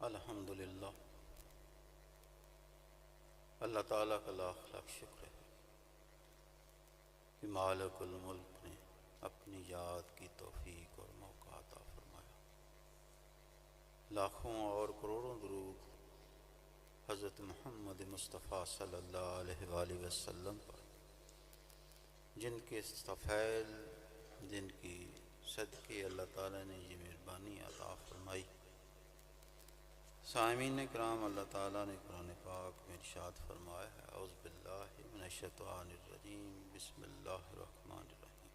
الحمدللہ، اللہ تعالیٰ کا لاکھ لاکھ شکر ہے کہ مالک الملک نے اپنی یاد کی توفیق اور موقع عطا فرمایا۔ لاکھوں اور کروڑوں درود حضرت محمد مصطفیٰ صلی اللہ علیہ وآلہ وسلم پر، جن کے طفیل، جن کی صدقے اللہ تعالیٰ نے یہ مہربانی عطا فرمائی۔ سامعین کرام، اللہ تعالیٰ نے قرآن پاک میں ارشاد فرمایا ہے، اعوذ باللہ من الشیطان الرجیم، بسم اللہ الرحمن الرحیم،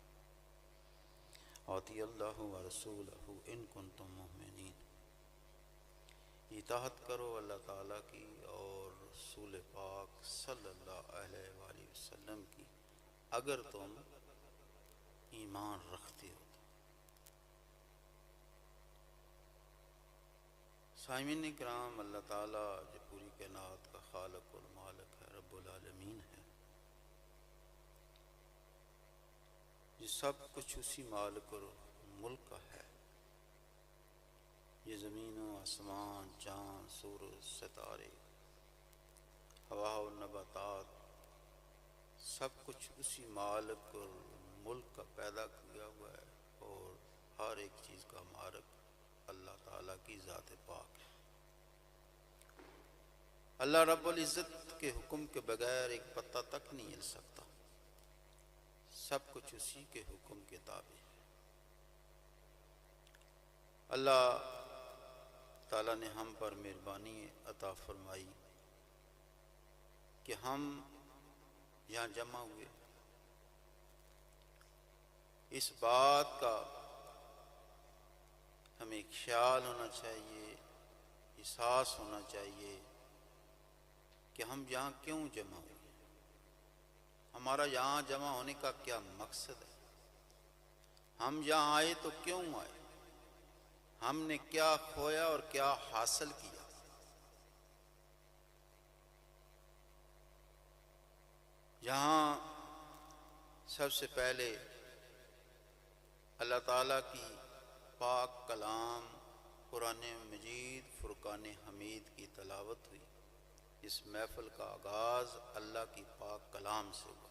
اطیعوا اللہ ورسولہ ان کنتم مؤمنین۔ اطاعت کرو اللہ تعالیٰ کی اور رسول پاک صلی اللہ علیہ وآلہ وسلم کی اگر تم ایمان رکھتے ہو۔ سامعین کرام، اللہ تعالیٰ جو پوری کائنات کا خالق اور مالک ہے، رب العالمین ہے، یہ سب کچھ اسی مالک اور ملک کا ہے۔ یہ زمین و آسمان، چاند، سورج، ستارے، ہوا و نباتات، سب کچھ اسی مالک اور ملک کا پیدا کیا ہوا ہے، اور ہر ایک چیز کا مالک اللہ تعالیٰ کی ذات پاک ہے۔ اللہ رب العزت کے حکم کے بغیر ایک پتہ تک نہیں ہل سکتا، سب کچھ اسی کے حکم کے تابع ہے۔ اللہ تعالیٰ نے ہم پر مہربانی عطا فرمائی کہ ہم یہاں جمع ہوئے۔ اس بات کا ہمیں خیال ہونا چاہیے، احساس ہونا چاہیے کہ ہم یہاں کیوں جمع ہوئے، ہمارا یہاں جمع ہونے کا کیا مقصد ہے، ہم یہاں آئے تو کیوں آئے، ہم نے کیا کھویا اور کیا حاصل کیا۔ یہاں سب سے پہلے اللہ تعالیٰ کی پاک کلام قرآن مجید فرقان حمید کی تلاوت ہوئی۔ اس محفل کا آغاز اللہ کی پاک کلام سے ہوا،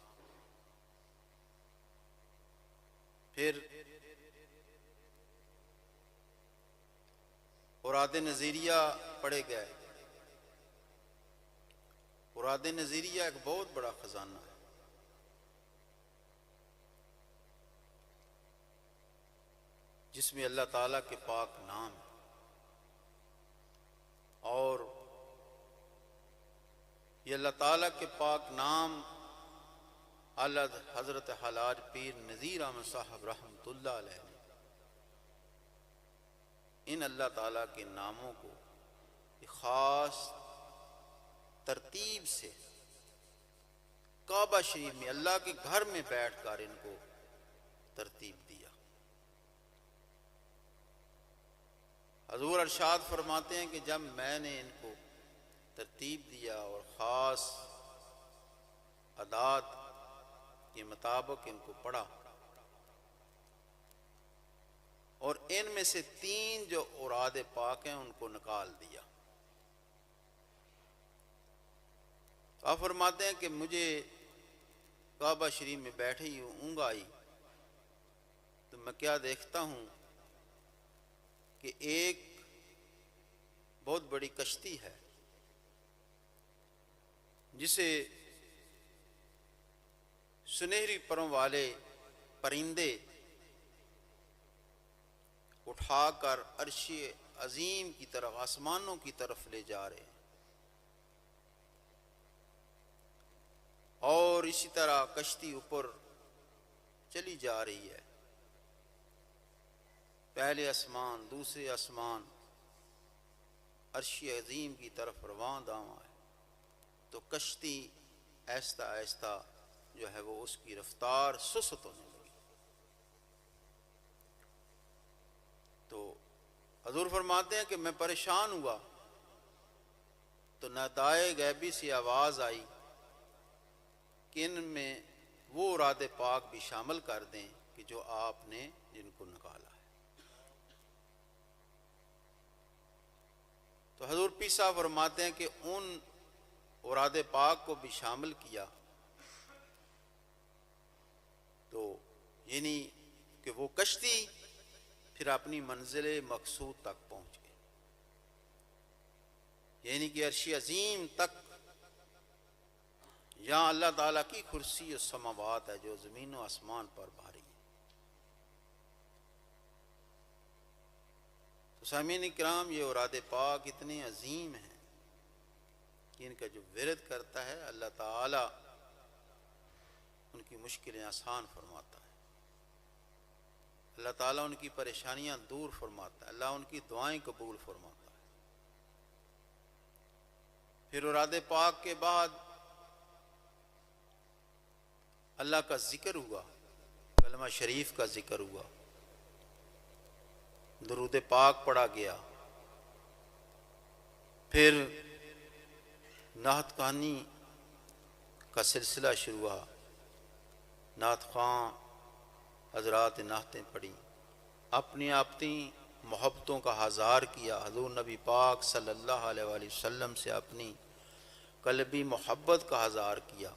پھر اوراد نظیریہ پڑھے گئے۔ اوراد نظیریہ ایک بہت بڑا خزانہ ہے، جس میں اللہ تعالیٰ کے پاک نام ہے، اور یہ اللہ تعالیٰ کے پاک نام حضرت حلاج پیر نذیر احمد صاحب رحمۃ اللہ علیہ نے ان اللہ تعالیٰ کے ناموں کو ایک خاص ترتیب سے کعبہ شریف میں اللہ کے گھر میں بیٹھ کر ان کو ترتیب دیا۔ حضور ارشاد فرماتے ہیں کہ جب میں نے ان کو ترتیب دیا اور خاص عادات کے مطابق ان کو پڑھا، اور ان میں سے 3 جو اوراد پاک ہیں ان کو نکال دیا۔ آپ فرماتے ہیں کہ مجھے کعبہ شریف میں بیٹھے ہی اونگ آئی تو میں کیا دیکھتا ہوں کہ ایک بہت بڑی کشتی ہے، جسے سنہری پروں والے پرندے اٹھا کر عرش عظیم کی طرف، آسمانوں کی طرف لے جا رہے ہیں، اور اسی طرح کشتی اوپر چلی جا رہی ہے، پہلے آسمان، دوسرے آسمان، عرش عظیم کی طرف رواں داواں ہے۔ تو کشتی آہستہ آہستہ جو ہے وہ اس کی رفتار سست ہونے لگی۔ تو حضور فرماتے ہیں کہ میں پریشان ہوا تو ندائے غیبی سے آواز آئی کہ ان میں وہ اوراد پاک بھی شامل کر دیں کہ جو آپ نے جن کو نکالا ہے۔ تو حضور پیر صاحب فرماتے ہیں کہ ان اوراد پاک کو بھی شامل کیا تو یعنی کہ وہ کشتی پھر اپنی منزل مقصود تک پہنچ گئی، یعنی کہ عرش عظیم تک، یہاں اللہ تعالیٰ کی کرسی السماوات ہے جو زمین و آسمان پر بھاری ہے۔ تو سامعین اکرام، یہ اوراد پاک اتنے عظیم ہیں کہ ان کا جو ورد کرتا ہے اللہ تعالیٰ ان کی مشکلیں آسان فرماتا ہے، اللہ تعالیٰ ان کی پریشانیاں دور فرماتا ہے، اللہ ان کی دعائیں قبول فرماتا ہے۔ پھر اوراد پاک کے بعد اللہ کا ذکر ہوا، کلمہ شریف کا ذکر ہوا، درود پاک پڑھا گیا، پھر نعت خوانی کا سلسلہ شروع ہوا، نعت خواں حضرات نعتیں پڑھی، اپنی اپنی محبتوں کا اظہار کیا، حضور نبی پاک صلی اللہ علیہ وآلہ وسلم سے اپنی قلبی محبت کا اظہار کیا،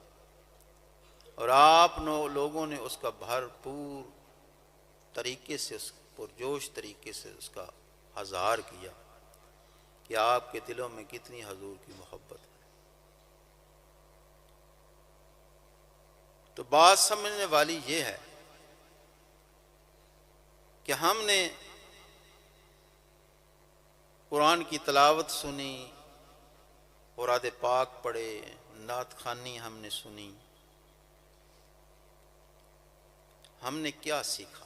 اور آپ لوگوں نے اس کا بھرپور طریقے سے، اس پرجوش طریقے سے اس کا اظہار کیا کہ آپ کے دلوں میں کتنی حضور کی محبت ہے۔ تو بات سمجھنے والی یہ ہے کہ ہم نے قرآن کی تلاوت سنی، اوراد پاک پڑھے، نعت خوانی ہم نے سنی، ہم نے کیا سیکھا؟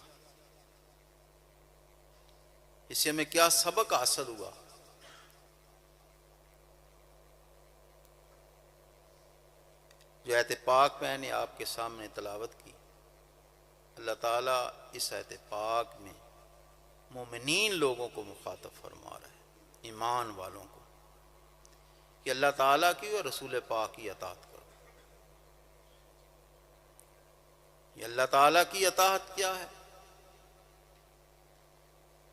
اس سے ہمیں کیا سبق حاصل ہوا؟ جو آیت پاک میں نے آپ کے سامنے تلاوت کی، اللہ تعالیٰ اس آیت پاک میں مومنین لوگوں کو مخاطب فرما رہا ہے، ایمان والوں کو، کہ اللہ تعالیٰ کی اور رسول پاک کی اطاعت کرو۔ یہ اللہ تعالیٰ کی اطاعت کیا ہے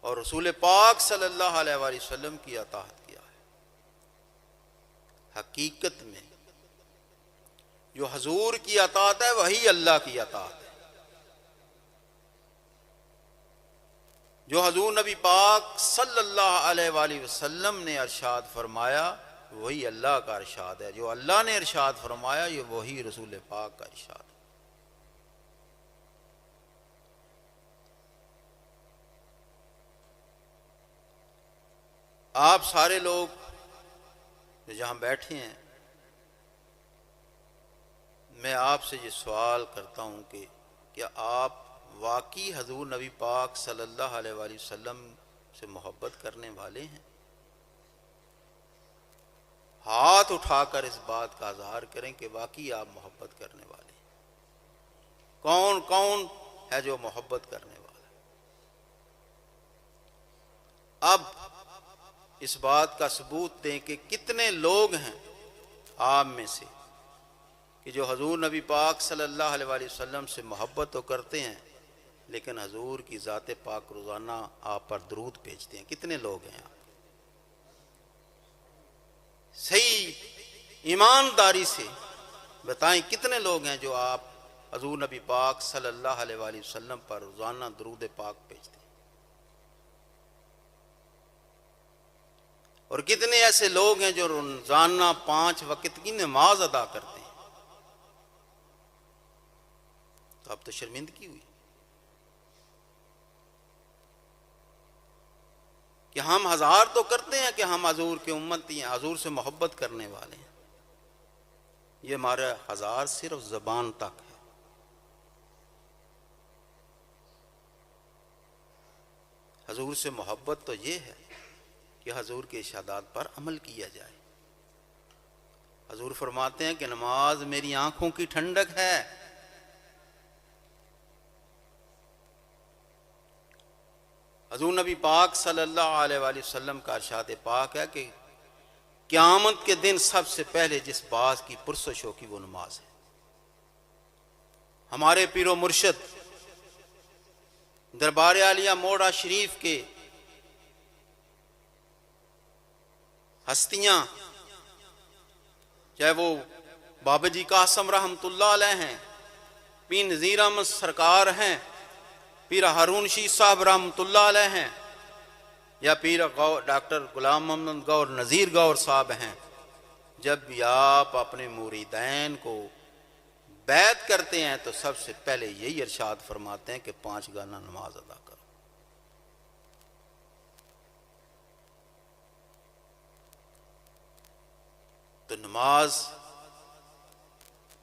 اور رسول پاک صلی اللہ علیہ وآلہ وسلم کی اطاعت کیا ہے؟ حقیقت میں جو حضور کی اطاعت ہے وہی اللہ کی اطاعت ہے، جو حضور نبی پاک صلی اللہ علیہ وآلہ وسلم نے ارشاد فرمایا وہی اللہ کا ارشاد ہے، جو اللہ نے ارشاد فرمایا یہ وہی رسول پاک کا ارشاد ہے۔ آپ سارے لوگ جو جہاں بیٹھے ہیں، میں آپ سے یہ سوال کرتا ہوں کہ کیا آپ واقعی حضور نبی پاک صلی اللہ علیہ وآلہ وسلم سے محبت کرنے والے ہیں؟ ہاتھ اٹھا کر اس بات کا اظہار کریں کہ واقعی آپ محبت کرنے والے ہیں۔ کون کون ہے جو محبت کرنے والا ہے؟ اب اس بات کا ثبوت دیں کہ کتنے لوگ ہیں آپ میں سے کہ جو حضور نبی پاک صلی اللہ علیہ وآلہ وسلم سے محبت تو کرتے ہیں لیکن حضور کی ذات پاک روزانہ آپ پر درود بھیجتے ہیں؟ کتنے لوگ ہیں آپ؟ صحیح ایمانداری سے بتائیں کتنے لوگ ہیں جو آپ حضور نبی پاک صلی اللہ علیہ وآلہ وسلم پر روزانہ درود پاک بھیجتے ہیں؟ اور کتنے ایسے لوگ ہیں جو روزانہ 5 وقت کی نماز ادا کرتے ہیں؟ تو اب تو شرمندگی ہوئی کہ ہم ہزار تو کرتے ہیں کہ ہم حضور کے امتی ہیں، حضور سے محبت کرنے والے ہیں، یہ ہمارا ہزار صرف زبان تک ہے۔ حضور سے محبت تو یہ ہے کہ حضور کے ارشادات پر عمل کیا جائے۔ حضور فرماتے ہیں کہ نماز میری آنکھوں کی ٹھنڈک ہے۔ حضور نبی پاک صلی اللہ علیہ وآلہ وسلم کا ارشاد پاک ہے کہ قیامت کے دن سب سے پہلے جس بات کی پرسش ہوگی وہ نماز ہے۔ ہمارے پیر و مرشد دربار عالیہ موڑا شریف کے ہستیاں، چاہے وہ بابا جی قاسم رحمۃ اللہ علیہ ہیں، پیر نذیر احمد سرکار ہیں، پیر ہارون شیخ صاحب رحمۃ اللہ علیہ ہیں، یا پیر ڈاکٹر غلام محمد گور نذیر گور صاحب ہیں، جب بھی آپ اپنے مریدین کو بیعت کرتے ہیں تو سب سے پہلے یہی ارشاد فرماتے ہیں کہ 5 گانا نماز ادا کرو۔ تو نماز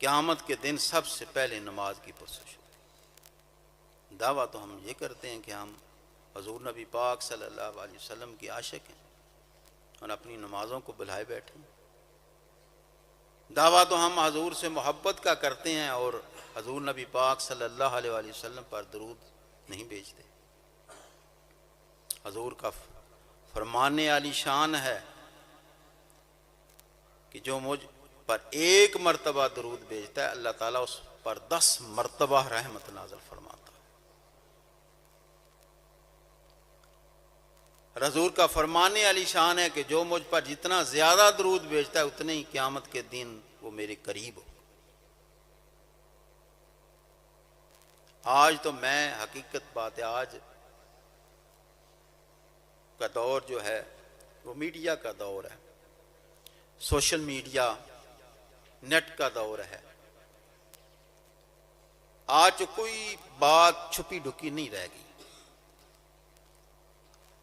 قیامت کے دن سب سے پہلے نماز کی پرسش ہوگی۔ دعویٰ تو ہم یہ کرتے ہیں کہ ہم حضور نبی پاک صلی اللہ علیہ وسلم کی عاشق ہیں اور اپنی نمازوں کو بلائے بیٹھے ہیں۔ دعویٰ تو ہم حضور سے محبت کا کرتے ہیں اور حضور نبی پاک صلی اللہ علیہ وآلہ وسلم پر درود نہیں بھیجتے۔ حضور کا فرمان عالی شان ہے کہ جو مجھ پر 1 مرتبہ درود بھیجتا ہے اللہ تعالیٰ اس پر 10 مرتبہ رحمت نازل فرماتا ہے۔ حضور کا فرمان علی شان ہے کہ جو مجھ پر جتنا زیادہ درود بھیجتا ہے اتنے ہی قیامت کے دن وہ میرے قریب ہو۔ آج تو میں حقیقت بات ہے، آج کا دور جو ہے وہ میڈیا کا دور ہے، سوشل میڈیا، نیٹ کا دور ہے۔ آج کوئی بات چھپی ڈھکی نہیں رہ گئی۔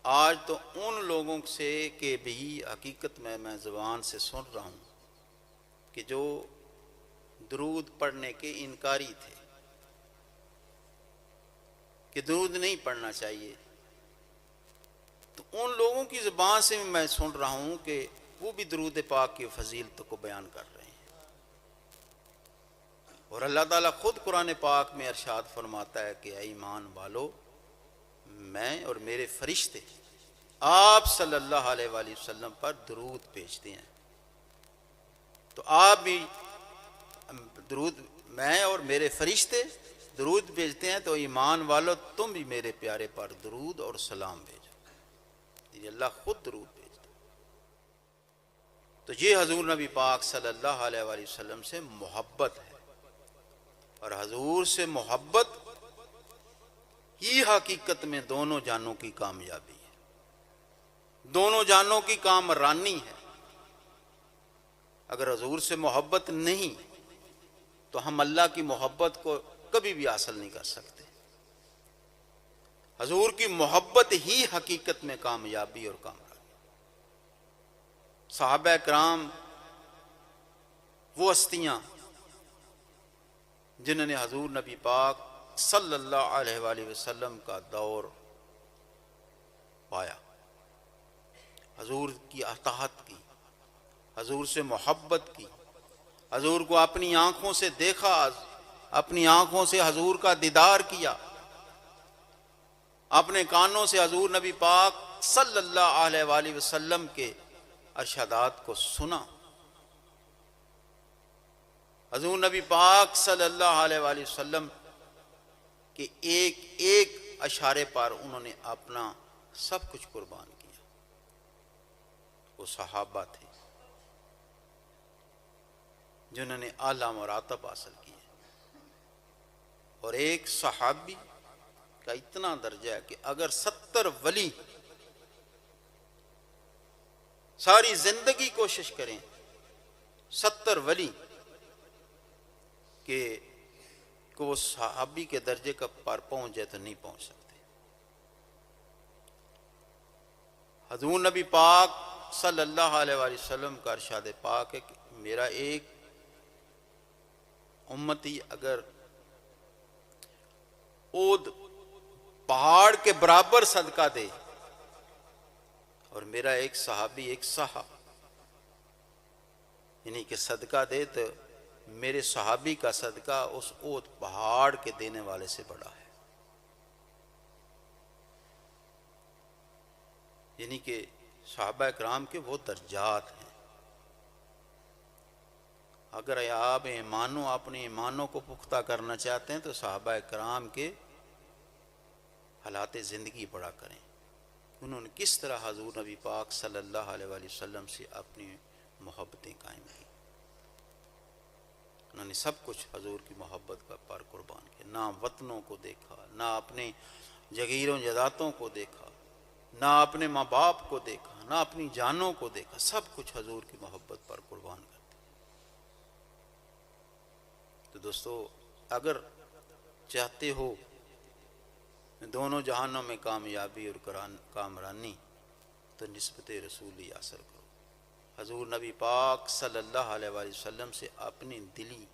آج تو ان لوگوں سے کہ بھی حقیقت میں زبان سے سن رہا ہوں کہ جو درود پڑھنے کے انکاری تھے کہ درود نہیں پڑھنا چاہیے، تو ان لوگوں کی زبان سے میں سن رہا ہوں کہ وہ بھی درود پاک کی فضیلت کو بیان کر رہے ہیں۔ اور اللہ تعالیٰ خود قرآن پاک میں ارشاد فرماتا ہے کہ اے ایمان والو، میں اور میرے فرشتے آپ صلی اللہ علیہ وآلہ وسلم پر درود بھیجتے ہیں۔ تو آپ بھی درود، میں اور میرے فرشتے درود بھیجتے ہیں، تو ایمان والو تم بھی میرے پیارے پر درود اور سلام بھیجو۔ یہ اللہ خود درود بھیجتا۔ تو یہ حضور نبی پاک صلی اللہ علیہ وآلہ وسلم سے محبت ہے، اور حضور سے محبت ہی حقیقت میں دونوں جانوں کی کامیابی ہے، دونوں جانوں کی کامرانی ہے۔ اگر حضور سے محبت نہیں تو ہم اللہ کی محبت کو کبھی بھی حاصل نہیں کر سکتے۔ حضور کی محبت ہی حقیقت میں کامیابی اور کامرانی۔ صحابہ کرام وہ ہستیاں جنہوں نے حضور نبی پاک صلی اللہ علیہ وآلہ وسلم کا دور پایا، حضور کی اطاعت کی، حضور سے محبت کی، حضور کو اپنی آنکھوں سے دیکھا، اپنی آنکھوں سے حضور کا دیدار کیا، اپنے کانوں سے حضور نبی پاک صلی اللہ علیہ وآلہ وسلم کے ارشادات کو سنا، حضور نبی پاک صلی اللہ علیہ وآلہ وسلم کے ایک ایک اشارے پر انہوں نے اپنا سب کچھ قربان کیا۔ وہ صحابہ تھے جنہوں نے اعلیٰ مراتب حاصل کیے، اور ایک صحابی کا اتنا درجہ ہے کہ اگر 70 ولی ساری زندگی کوشش کریں 70 ولی کہ وہ صحابی کے درجے کا پر پہنچ جائے تو نہیں پہنچ سکتے۔ حضور نبی پاک صلی اللہ علیہ وآلہ وسلم کا ارشاد پاک ہے کہ میرا ایک امتی اگر اود پہاڑ کے برابر صدقہ دے، اور میرا ایک صحابی ایک سہا یعنی کہ صدقہ دے، تو میرے صحابی کا صدقہ اس اود پہاڑ کے دینے والے سے بڑا ہے۔ یعنی کہ صحابہ اکرام کے وہ درجات ہیں۔ اگر آپ اپنے ایمانوں کو پختہ کرنا چاہتے ہیں تو صحابہ اکرام کے حالات زندگی پڑھا کریں انہوں نے کس طرح حضور نبی پاک صلی اللہ علیہ وآلہ وسلم سے اپنی محبتیں قائم کی. انہوں نے سب کچھ حضور کی محبت پر قربان کیا. نہ وطنوں کو دیکھا، نہ اپنے جگیروں جداتوں کو دیکھا، نہ اپنے ماں باپ کو دیکھا، نہ اپنی جانوں کو دیکھا، سب کچھ حضور کی محبت پر قربان کر دیا. تو دوستو، اگر چاہتے ہو دونوں جہانوں میں کامیابی اور کامرانی تو نسبت رسولی حاصل کرو. حضور نبی پاک صلی اللہ علیہ وآلہ وسلم سے اپنی دلی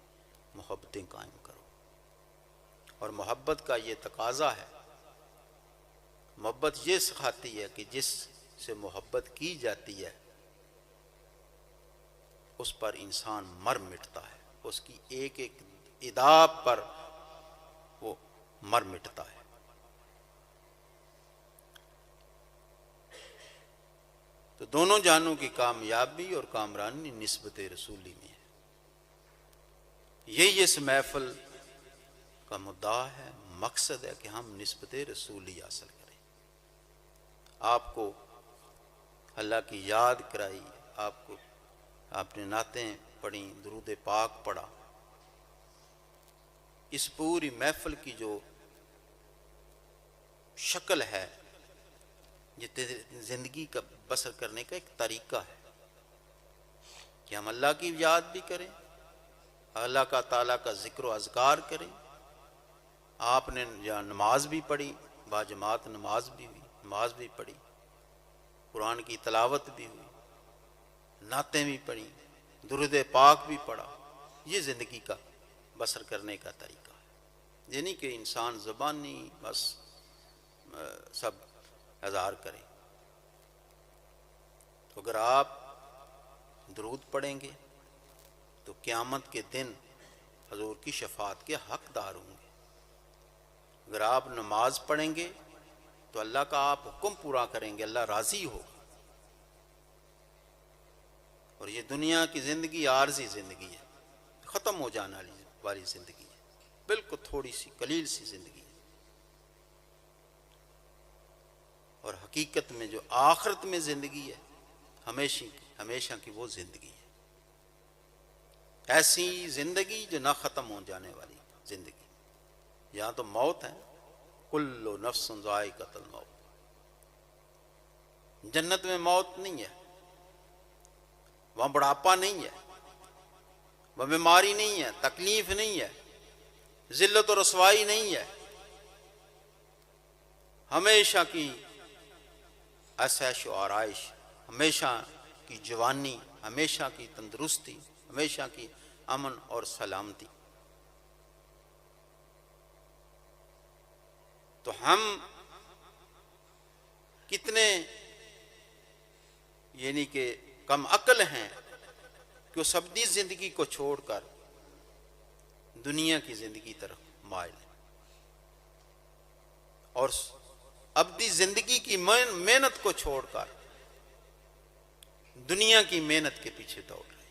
محبتیں قائم کرو. اور محبت کا یہ تقاضا ہے، محبت یہ سکھاتی ہے کہ جس سے محبت کی جاتی ہے اس پر انسان مر مٹتا ہے، اس کی ایک ایک ادا پر وہ مر مٹتا ہے. تو دونوں جہانوں کی کامیابی اور کامرانی نسبت رسولی میں ہے. یہی اس محفل کا مدعا ہے، مقصد ہے کہ ہم نسبت رسولی حاصل کریں. آپ کو اللہ کی یاد کرائی، آپ نے نعتیں پڑھیں، درود پاک پڑھا. اس پوری محفل کی جو شکل ہے یہ زندگی کا بسر کرنے کا ایک طریقہ ہے کہ ہم اللہ کی یاد بھی کریں، اللہ کا تعالیٰ کا ذکر و اذکار کریں. آپ نے نماز بھی پڑھی، باجماعت نماز بھی ہوئی، نماز بھی پڑھی، قرآن کی تلاوت بھی ہوئی، نعتیں بھی پڑھی، درود پاک بھی پڑھا. یہ زندگی کا بسر کرنے کا طریقہ ہے. یعنی کہ انسان زبانی بس سب اظہار کرے. تو اگر آپ درود پڑھیں گے تو قیامت کے دن حضور کی شفاعت کے حقدار ہوں گے. اگر آپ نماز پڑھیں گے تو اللہ کا آپ حکم پورا کریں گے، اللہ راضی ہوگا. اور یہ دنیا کی زندگی عارضی زندگی ہے، ختم ہو جانے والی زندگی ہے، بالکل تھوڑی سی قلیل سی زندگی ہے. اور حقیقت میں جو آخرت میں زندگی ہے ہمیشہ کی وہ زندگی ہے، ایسی زندگی جو نہ ختم ہو جانے والی زندگی. یہاں تو موت ہے، کل نفس ذائقۃ الموت. جنت میں موت نہیں ہے، وہاں بڑھاپا نہیں ہے، وہاں بیماری نہیں ہے، تکلیف نہیں ہے، ذلت و رسوائی نہیں ہے. ہمیشہ کی عیش و آرائش، ہمیشہ کی جوانی، ہمیشہ کی تندرستی، ہمیشہ کی امن اور سلامتی. تو ہم کتنے یعنی کہ کم عقل ہیں کہ اس ابدی زندگی کو چھوڑ کر دنیا کی زندگی طرف مائل ہیں، اور ابدی زندگی کی محنت کو چھوڑ کر دنیا کی محنت کے پیچھے دوڑ رہے ہیں.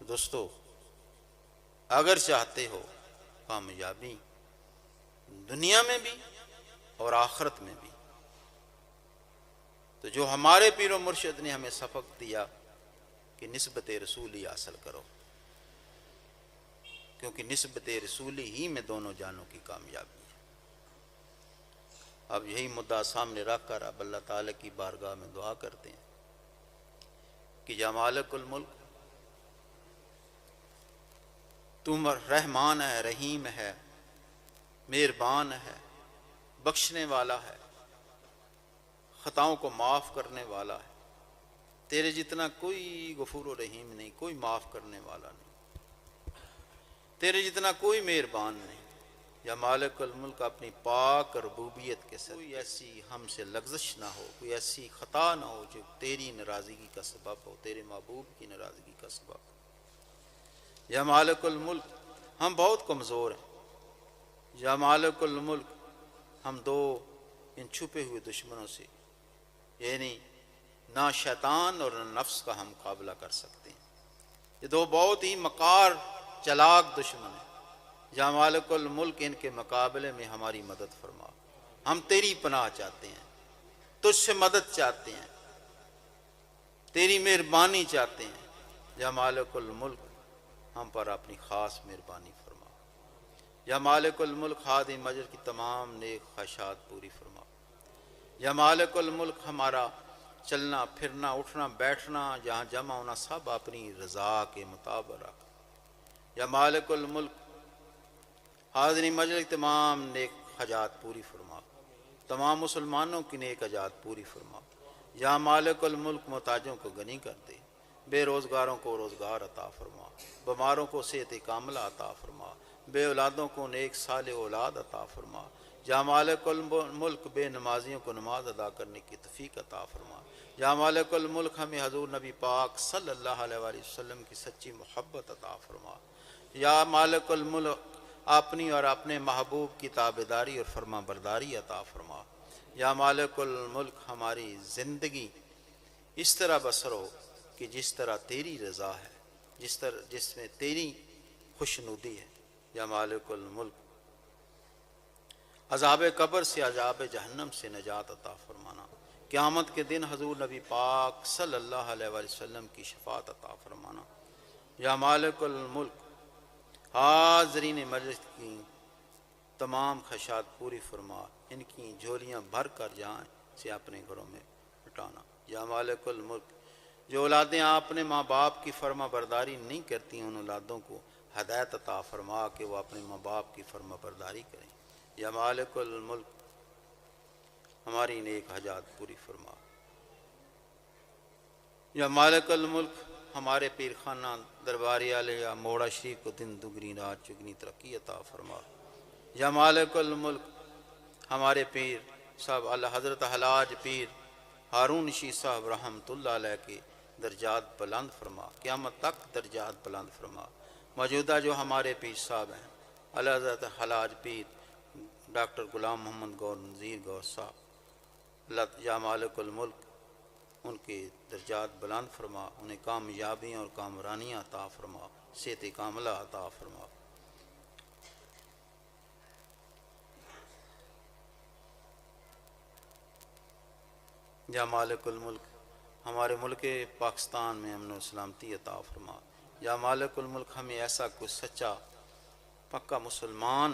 دوستو، اگر چاہتے ہو کامیابی دنیا میں بھی اور آخرت میں بھی، تو جو ہمارے پیر و مرشد نے ہمیں سبق دیا کہ نسبت رسولی حاصل کرو، کیونکہ نسبت رسولی ہی میں دونوں جانوں کی کامیابی ہے. اب یہی مدعا سامنے رکھ کر اب اللہ تعالیٰ کی بارگاہ میں دعا کرتے ہیں کہ یا مالک الملک، تم رحمان ہے، رحیم ہے، مہربان ہے، بخشنے والا ہے، خطاؤں کو معاف کرنے والا ہے. تیرے جتنا کوئی غفور و رحیم نہیں، کوئی معاف کرنے والا نہیں، تیرے جتنا کوئی مہربان نہیں. یا مالک الملک، اپنی پاک ربوبیت کے ساتھ کوئی ایسی ہم سے لغزش نہ ہو، کوئی ایسی خطا نہ ہو جو تیری ناراضگی کا سبب ہو، تیرے محبوب کی ناراضگی کا سبب ہو. یا مالک الملک، ہم بہت کمزور ہیں. یا مالک الملک، ہم دو ان چھپے ہوئے دشمنوں سے یعنی نہ شیطان اور نہ نفس کا ہم مقابلہ کر سکتے ہیں. یہ دو بہت ہی مکار چلاک دشمن ہیں یا مالک الملک ان کے مقابلے میں ہماری مدد فرما، ہم تیری پناہ چاہتے ہیں، تجھ سے مدد چاہتے ہیں، تیری مہربانی چاہتے ہیں۔ یا مالک الملک ہم پر اپنی خاص مہربانی فرما۔ یا مالک الملک خادم مجلس کی تمام نیک خواہشات پوری فرما۔ یا مالک الملک ہمارا چلنا پھرنا اٹھنا بیٹھنا جہاں جمع ہونا سب اپنی رضا کے مطابق رکھ۔ یا مالک الملک حاضرین مجلس کی تمام نیک حاجات پوری فرما، تمام مسلمانوں کی نیک حاجات پوری فرما۔ یا مالک الملک محتاجوں کو غنی کر دے، بے روزگاروں کو روزگار عطا فرما، بیماروں کو صحت کاملہ عطا فرما، بے اولادوں کو نیک صالح اولاد عطا فرما۔ یا مالک الملک بے نمازیوں کو نماز ادا کرنے کی توفیق عطا فرما۔ یا مالک الملک ہمیں حضور نبی پاک صلی اللہ علیہ وآلہ وسلم کی سچی محبت عطا فرما۔ یا مالک الملک اپنی اور اپنے محبوب کی تابعداری اور فرما برداری عطا فرما۔ یا مالک الملک ہماری زندگی اس طرح بسر ہو کہ جس طرح تیری رضا ہے، جس میں تیری خوشنودی ہے۔ یا مالک الملک عذاب قبر سے عذاب جہنم سے نجات عطا فرمانا، قیامت کے دن حضور نبی پاک صلی اللہ علیہ وآلہ وسلم کی شفاعت عطا فرمانا۔ یا مالک الملک حاضرین مجلس کی تمام خواہشات پوری فرما، ان کی جھولیاں بھر کر جائیں سے اپنے گھروں میں لٹانا۔ یا مالک الملک جو اولادیں اپنے ماں باپ کی فرما برداری نہیں کرتی ان اولادوں کو ہدایت عطا فرما کہ وہ اپنے ماں باپ کی فرما برداری کریں۔ یا مالک الملک ہماری نیک حاجات پوری فرما۔ یا مالک الملک ہمارے پیر خانہ درباری علیہ موڑا شریف کو دن دگنی رات چگنی ترقی عطا فرما۔ یا مالک الملک ہمارے پیر صاحب اللہ حضرت حلاج پیر ہارون شیخ صاحب رحمۃ اللہ علیہ کے درجات بلند فرما، قیامت تک درجات بلند فرما۔ موجودہ جو ہمارے پیر صاحب ہیں اللہ حضرت حلاج پیر ڈاکٹر غلام محمد گور نذیر گور صاحب، اللہ یا مالک الملک ان کے درجات بلند فرما، انہیں کامیابیاں اور کامرانیاں عطا فرما، صحت کاملہ عطا فرما۔ یا مالک الملک ہمارے ملک پاکستان میں امن و سلامتی عطا فرما۔ یا مالک الملک ہمیں ایسا کوئی سچا پکا مسلمان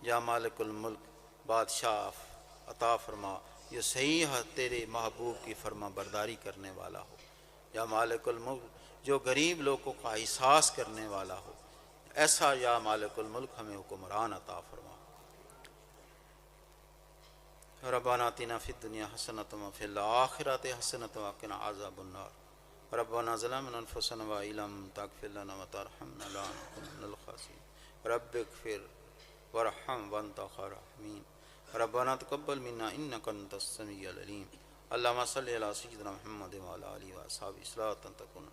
یا مالک الملک بادشاہ عطا فرما جو صحیح تیرے محبوب کی فرما برداری کرنے والا ہو۔ یا مالک الملک جو غریب لوگوں کا احساس کرنے والا ہو، ایسا یا مالک الملک ہمیں حکمران عطا فرما۔ ربنا آتنا فی الدنیا حسنۃ وفی الآخرۃ حسنۃ وقنا عذاب النار۔ ربنا ظلمنا انفسنا وإن لم تغفر لنا وترحمنا لنكن من الخاسرین۔ رب اغفر وارحم وانت خیر الراحمین۔ ربنا تقبل منا انک انت السمیع العلیم۔ اللہم صلی علی سیدنا محمد وعلی آلہ وصحبہ صلاۃ تکون